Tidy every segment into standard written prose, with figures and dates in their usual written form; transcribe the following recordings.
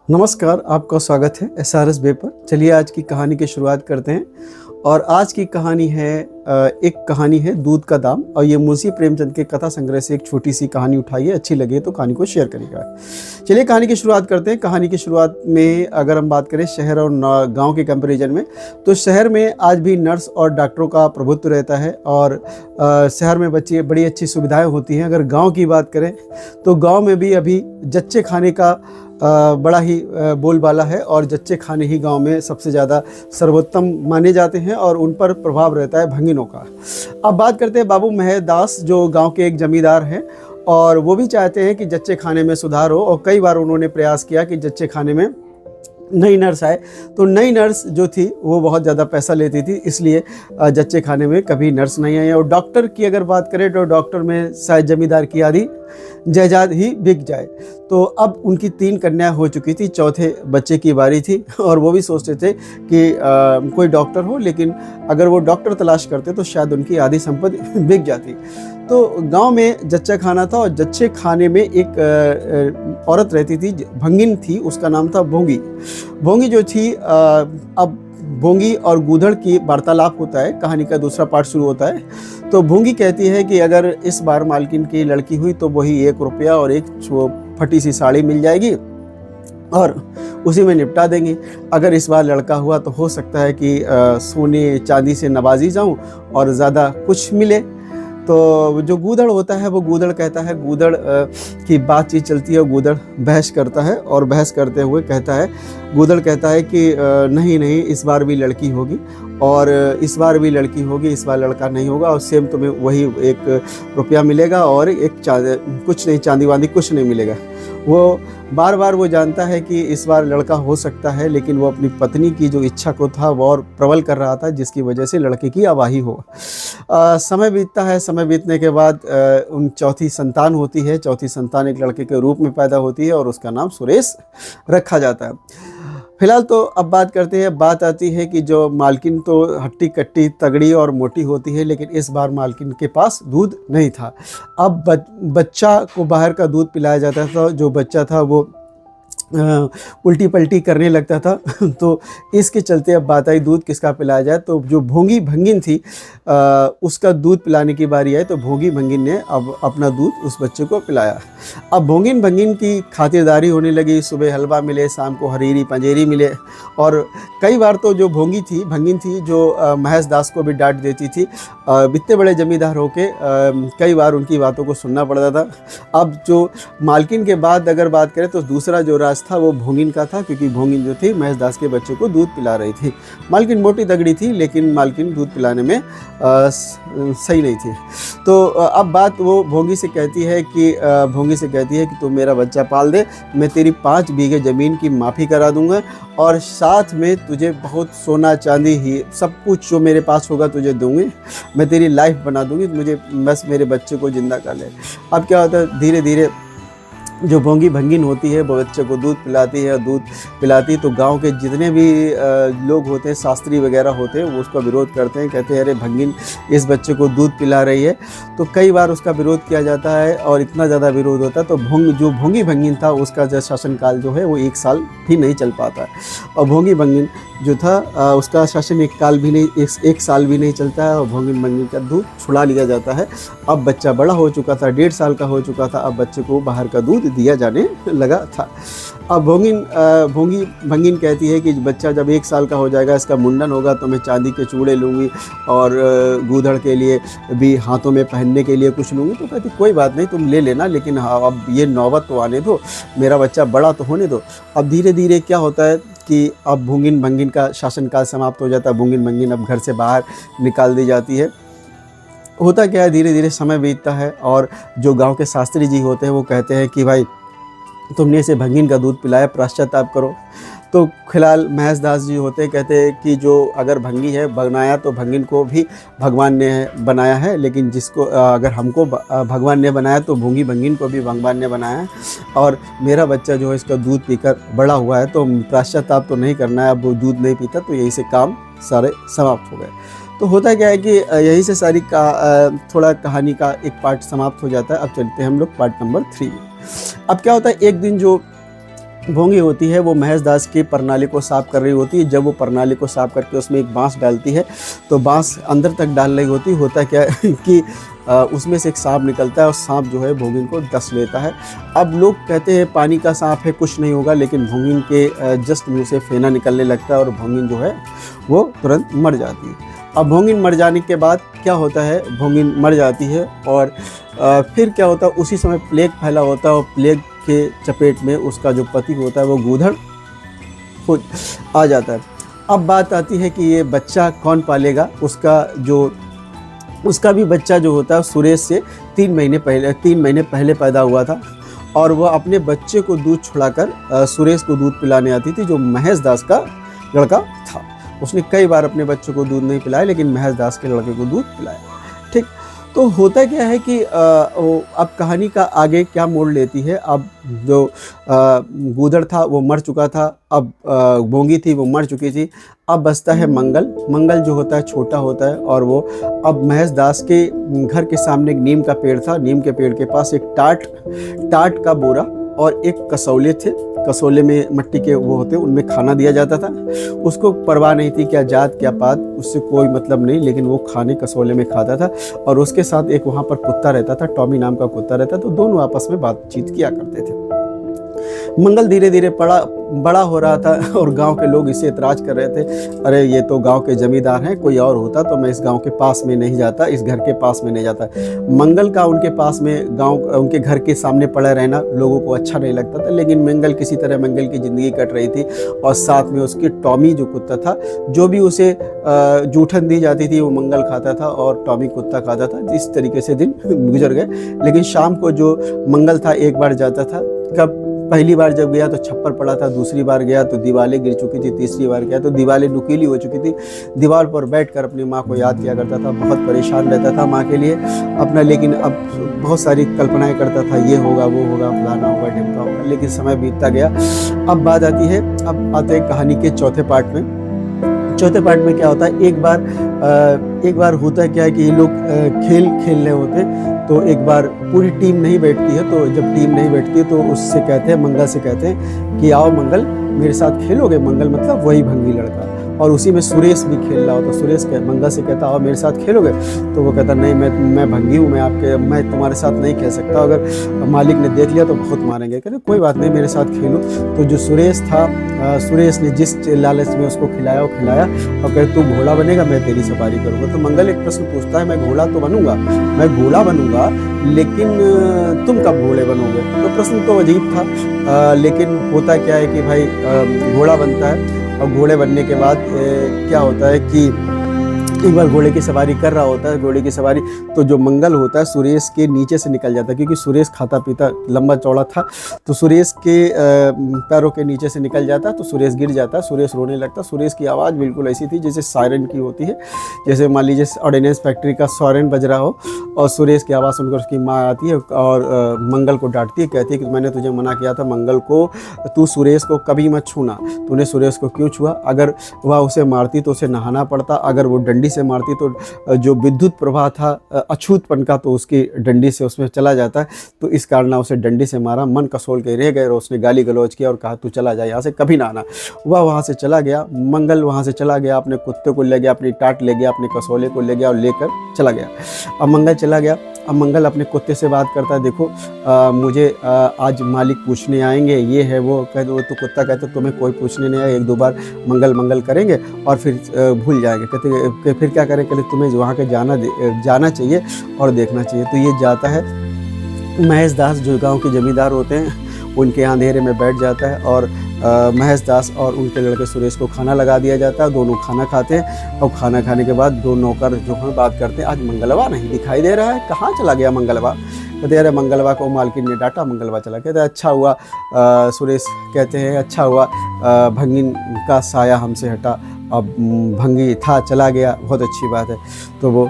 नमस्कार, आपका स्वागत है SRS वे पर। चलिए आज की कहानी की शुरुआत करते हैं। और आज की कहानी है एक कहानी है दूध का दाम। और ये मुंशी प्रेमचंद के कथा संग्रह से एक छोटी सी कहानी उठाई है। अच्छी लगे तो कहानी को शेयर करिएगा। चलिए कहानी की शुरुआत करते हैं। कहानी की शुरुआत में अगर हम बात करें शहर और गांव के कंपैरिजन में, तो शहर में आज भी नर्स और डॉक्टरों का प्रभुत्व रहता है और शहर में बच्चे बड़ी अच्छी सुविधाएँ होती हैं। अगर गाँव की बात करें तो गाँव में भी अभी जच्चे खाने का बड़ा ही बोलबाला है और जच्चे खाने ही गांव में सबसे ज़्यादा सर्वोत्तम माने जाते हैं और उन पर प्रभाव रहता है भंगिनों का। अब बात करते हैं बाबू महदास, जो गांव के एक जमींदार हैं और वो भी चाहते हैं कि जच्चे खाने में सुधार हो। और कई बार उन्होंने प्रयास किया कि जच्चे खाने में नई नर्स आए, तो नई नर्स जो थी वो बहुत ज़्यादा पैसा लेती थी, इसलिए जच्चे खाने में कभी नर्स नहीं आई। और डॉक्टर की अगर बात करें तो डॉक्टर में शायद जमींदार की आधी जायदाद ही बिक जाए। तो अब उनकी 3 कन्या हो चुकी थी, चौथे बच्चे की बारी थी और वो भी सोचते थे कि कोई डॉक्टर हो, लेकिन अगर वो डॉक्टर तलाश करते तो शायद उनकी आधी संपत्ति बिक जाती। तो गांव में जच्चा खाना था और जच्चे खाने में एक औरत रहती थी, भंगिन थी, उसका नाम था भोंगी। भोंगी जो थी अब भोंगी और गूधड़ की वार्तालाप होता है, कहानी का दूसरा पार्ट शुरू होता है। तो भोंगी कहती है कि अगर इस बार मालकिन की लड़की हुई तो वही 1 रुपया और एक फटी सी साड़ी मिल जाएगी और उसी में निपटा देंगे। अगर इस बार लड़का हुआ तो हो सकता है कि सोने चांदी से नवाजी जाऊं और ज़्यादा कुछ मिले। तो जो गूधड़ होता है वो गूधड़ कहता है, गूधड़ की बातचीत चलती है, गूधड़ बहस करता है और बहस करते हुए कहता है, गूधड़ कहता है कि नहीं नहीं, इस बार भी लड़की होगी और इस बार भी लड़की होगी, इस बार लड़का नहीं होगा और सेम तुम्हें वही 1 रुपया मिलेगा और एक कुछ नहीं, चांदी वांदी कुछ नहीं मिलेगा। वो बार बार वो जानता है कि इस बार लड़का हो सकता है, लेकिन वो अपनी पत्नी की जो इच्छा को था वो और प्रबल कर रहा था, जिसकी वजह से लड़के की अवाही हो। समय बीतता है। समय बीतने के बाद उन चौथी संतान होती है। चौथी संतान एक लड़के के रूप में पैदा होती है और उसका नाम सुरेश रखा जाता है। फिलहाल तो अब बात करते हैं, बात आती है कि जो मालकिन तो हट्टी कट्टी तगड़ी और मोटी होती है, लेकिन इस बार मालकिन के पास दूध नहीं था। अब बच्चा को बाहर का दूध पिलाया जाता था। जो बच्चा था वो उल्टी पल्टी करने लगता था तो इसके चलते अब बात आई दूध किसका पिलाया जाए। तो जो भोंगी भंगिन थी उसका दूध पिलाने की बारी आई, तो भोंगी भंगिन ने अब अपना दूध उस बच्चे को पिलाया। अब भोंगिन भंगिन की खातिरदारी होने लगी। सुबह हलवा मिले, शाम को हरीरी पंजेरी मिले। और कई बार तो जो भोंगी थी, भंगिन थी, जो महेश दास को भी डांट देती थी। इतने बड़े जमींदार होके कई बार उनकी बातों को सुनना पड़ता था। अब जो मालकिन के बाद अगर बात करें तो दूसरा जो राज था वो भोंगिन का था, क्योंकि भोंगिन जो थी महेश दास के बच्चे को दूध पिला रही थी। मालकिन मोटी तगड़ी थी, लेकिन मालकिन दूध पिलाने में सही नहीं थी। तो अब बात वो भोंगी से कहती है कि तू मेरा बच्चा पाल दे, मैं तेरी 5 बीघे ज़मीन की माफ़ी करा दूंगा और साथ में तुझे बहुत सोना चांदी ही सब कुछ जो मेरे पास होगा तुझे दूंगी। मैं तेरी लाइफ बना दूंगी, मुझे बस मेरे बच्चे को ज़िंदा कर ले। अब क्या होता है, धीरे धीरे जो भोंगी भंगिन होती है वो बच्चे को दूध पिलाती है। दूध पिलाती तो गांव के जितने भी लोग होते हैं, शास्त्री वगैरह होते हैं, वो उसका विरोध करते हैं, कहते हैं अरे भंगिन इस बच्चे को दूध पिला रही है। तो कई बार उसका विरोध किया जाता है और इतना ज़्यादा विरोध होता है तो जो भोंगी भंगिन था उसका जो शासनकाल जो है वो 1 साल भी नहीं चल पाता। और भोंगी भंगिन जो था उसका शासन 1 साल भी नहीं चलता है और भोंगी भंगिन का दूध छुड़ा लिया जाता है। अब बच्चा बड़ा हो चुका था, 1.5 साल का हो चुका था। अब बच्चे को बाहर का दूध दिया जाने लगा था। अब भोंगी भंगिन कहती है कि बच्चा जब 1 साल का हो जाएगा, इसका मुंडन होगा, तो मैं चांदी के चूड़े लूँगी और गूधड़ के लिए भी हाथों में पहनने के लिए कुछ लूँगी। तो कहती कोई बात नहीं, तुम ले लेना, लेकिन अब ये नौबत तो आने दो, मेरा बच्चा बड़ा तो होने दो। अब धीरे धीरे क्या होता है कि अब भोंगिन भंगिन का शासनकाल समाप्त हो जाता है। भोंगिन भंगिन अब घर से बाहर निकाल दी जाती है। होता क्या है, धीरे धीरे समय बीतता है और जो गांव के शास्त्री जी होते हैं वो कहते हैं कि भाई तुमने इसे भंगिन का दूध पिलाया, प्रायश्चित करो। तो फिलहाल महेश दास जी होते हैं, कहते हैं कि जो अगर भंगी है बनाया तो भंगिन को भी भगवान ने बनाया है, लेकिन जिसको अगर हमको भगवान ने बनाया तो भोंगी भंगिन को भी भगवान ने बनाया है। और मेरा बच्चा जो है इसका दूध पीकर बड़ा हुआ है, तो प्रायश्चित तो नहीं करना है। अब वो दूध नहीं पीता तो यही से काम सारे समाप्त हो गए। तो होता क्या है कि यही से सारी थोड़ा कहानी का एक पार्ट समाप्त हो जाता है। अब चलते हैं हम लोग पार्ट नंबर 3 में। अब क्या होता है, एक दिन जो भोंगी होती है वो महेश दास की प्रणाली को साफ कर रही होती है। जब वो प्रणाली को साफ करके उसमें एक बांस डालती है तो बांस अंदर तक डाल रही होती, होता क्या है कि उसमें से एक सांप निकलता है और सांप जो है भोंगिन को डस लेता है। अब लोग कहते हैं पानी का सांप है, कुछ नहीं होगा, लेकिन भोंगिन के जस्ट मुंह से फेना निकलने लगता है और भोंगिन जो है वो तुरंत मर जाती है। अब भोंगिन मर जाने के बाद क्या होता है, भोंगिन मर जाती है और फिर क्या होता है, उसी समय प्लेग फैला होता है और प्लेग के चपेट में उसका जो पति होता है वो गूधड़ हो आ जाता है। अब बात आती है कि ये बच्चा कौन पालेगा। उसका भी बच्चा जो होता है सुरेश से 3 महीने पहले पैदा हुआ था और वह अपने बच्चे को दूध छुड़ाकर सुरेश को दूध पिलाने आती थी, जो महेश दास का लड़का था। उसने कई बार अपने बच्चों को दूध नहीं पिलाया, लेकिन महेश दास के लड़के को दूध पिलाया। ठीक, तो होता क्या है कि अब कहानी का आगे क्या मोड़ लेती है। अब जो गूदड़ था वो मर चुका था, अब भोंगी थी वो मर चुकी थी। अब बचता है मंगल। मंगल जो होता है छोटा होता है और वो अब महेश दास के घर के सामने एक नीम का पेड़ था। नीम के पेड़ के पास एक टाट का बोरा और एक कसौले थे। कसौले में मिट्टी के वो होते, उनमें खाना दिया जाता था। उसको परवाह नहीं थी क्या जात क्या पात, उससे कोई मतलब नहीं, लेकिन वो खाने कसौले में खाता था। और उसके साथ एक वहाँ पर कुत्ता रहता था, टॉमी नाम का कुत्ता रहता, तो दोनों आपस में बातचीत किया करते थे। मंगल धीरे धीरे बड़ा हो रहा था और गांव के लोग इसे इतराज कर रहे थे, अरे ये तो गांव के जमींदार हैं, कोई और होता तो मैं इस गांव के पास में नहीं जाता, इस घर के पास में नहीं जाता। मंगल का उनके पास में उनके घर के सामने पड़ा रहना लोगों को अच्छा नहीं लगता था, लेकिन मंगल किसी तरह मंगल की ज़िंदगी कट रही थी। और साथ में उसकी टॉमी जो कुत्ता था, जो भी उसे जूठन दी जाती थी वो मंगल खाता था और टॉमी कुत्ता खाता था। इस तरीके से दिन गुजर गए। लेकिन शाम को जो मंगल था एक बार जाता था। कब पहली बार जब गया तो छप्पर पड़ा था, दूसरी बार गया तो दीवारें गिर चुकी थी, तीसरी बार गया तो दीवारें नुकीली हो चुकी थी। दीवार पर बैठकर अपनी माँ को याद किया करता था, बहुत परेशान रहता था माँ के लिए अपना, लेकिन अब बहुत सारी कल्पनाएं करता था, ये होगा वो होगा फलाना होगा ढिमका होगा, लेकिन समय बीतता गया। अब बात आती है, अब आते हैं कहानी के चौथे पार्ट में। चौथे पार्ट में क्या होता है, एक बार होता क्या है कि ये लोग खेल रहे होते, तो एक बार पूरी टीम नहीं बैठती है। तो जब टीम नहीं बैठती है तो उससे कहते हैं, मंगल से कहते हैं कि आओ मंगल मेरे साथ खेलोगे। मंगल मतलब वही भंगी लड़का, और उसी में सुरेश भी खेल रहा हो। तो सुरेश मंगल से कहता आओ मेरे साथ खेलोगे। तो वो कहता नहीं, मैं भंगी हूँ, मैं तुम्हारे साथ नहीं खेल सकता, अगर मालिक ने देख लिया तो बहुत मारेंगे। कहते कोई बात नहीं, मेरे साथ खेलो। तो जो सुरेश था, सुरेश ने जिस लालच में उसको खिलाया और कहते तू घोड़ा बनेगा, मैं तेरी सवारी करूँगा। तो मंगल एक प्रश्न पूछता है, मैं घोड़ा तो बनूंगा, लेकिन तुम कब घोड़े बनोगे। तो प्रश्न तो अजीब था, लेकिन होता क्या है कि भाई घोड़ा बनता है और घोड़े बनने के बाद क्या होता है कि एक बार घोड़े की सवारी कर रहा होता है। घोड़े की सवारी तो जो मंगल होता है सुरेश के नीचे से निकल जाता है, क्योंकि सुरेश खाता पीता लंबा चौड़ा था, तो सुरेश के पैरों के नीचे से निकल जाता है। तो सुरेश गिर जाता है, सुरेश रोने लगता है। सुरेश की आवाज़ बिल्कुल ऐसी थी जैसे सायरन की होती है, जैसे मान लीजिए ऑर्डिनेंस फैक्ट्री का सायरन बज रहा हो। और सुरेश की आवाज़ सुनकर उसकी माँ आती है और मंगल को डांटती है, कहती है कि मैंने तुझे मना किया था मंगल को, तू सुरेश को कभी मत छूना। तूने सुरेश को क्यों छुआ? अगर वह उसे मारती तो उसे नहाना पड़ता, अगर वो डंडी से मारती तो जो विद्युत प्रवाह था अछूतपन का तो उसकी डंडी से उसमें चला जाता है। तो इस कारण उसे डंडी से मारा, मन कसोल के रह गए और उसने गाली गलौज किया और कहा तू चला जा यहाँ से, कभी ना आना। वह वहाँ से चला गया, मंगल वहाँ से चला गया, अपने कुत्ते को ले गया, अपनी टाट ले गया, अपने कसौले को ले गया और लेकर चला गया। अब मंगल चला गया। अब मंगल अपने कुत्ते से बात करता है, देखो मुझे आज मालिक पूछने आएंगे, ये है वो। कह दो तो कुत्ता कहते तुम्हें कोई पूछने नहीं आया, 1-2 बार मंगल करेंगे और फिर भूल जाएंगे। कहते फिर क्या करें? कहते तुम्हें वहाँ के जाना चाहिए और देखना चाहिए। तो ये जाता है, महेश दास जो गाँव के जमींदार होते हैं उनके यहाँ अंधेरे में बैठ जाता है और महेश दास और उनके लड़के सुरेश को खाना लगा दिया जाता है। दोनों खाना खाते हैं और खाना खाने के बाद 2 नौकर जो हैं बात करते हैं, आज मंगलवा नहीं दिखाई दे रहा है, कहाँ चला गया मंगलवा? कहते अरे मंगलवा को मालकिन ने डांटा, मंगलवा चला। कहते अच्छा हुआ, सुरेश कहते हैं अच्छा हुआ भंगिन का साया हमसे हटा, अब भंगी था चला गया, बहुत अच्छी बात है। तो वो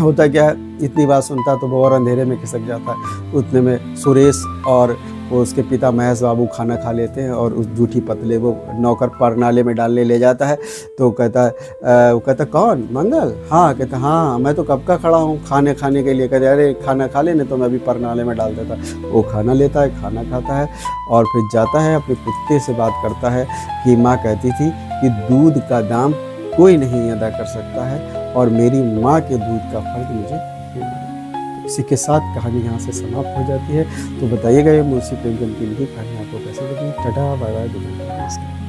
होता क्या है, इतनी बात सुनता तो वो और अंधेरे में खिसक जाता है। उतने में सुरेश और वो उसके पिता महेश बाबू खाना खा लेते हैं और उस जूठी पतले वो नौकर परनाले में डालने ले जाता है। तो वो कहता कौन मंगल? हाँ। कहता हाँ मैं तो कब का खड़ा हूँ खाने के लिए। कहते अरे खाना खा लेने तो मैं अभी परनाले में डाल देता। वो खाना लेता है, खाना खाता है और फिर जाता है अपने कुत्ते से बात करता है कि माँ कहती थी कि दूध का दाम कोई नहीं अदा कर सकता है और मेरी माँ के दूध का फर्क मुझे देना है। इसी के साथ कहानी यहाँ से समाप्त हो जाती है। तो बताइएगा ये मुंशी प्रेमचंद की लिखी कहानी आपको कैसे लगी। Tata bye bye.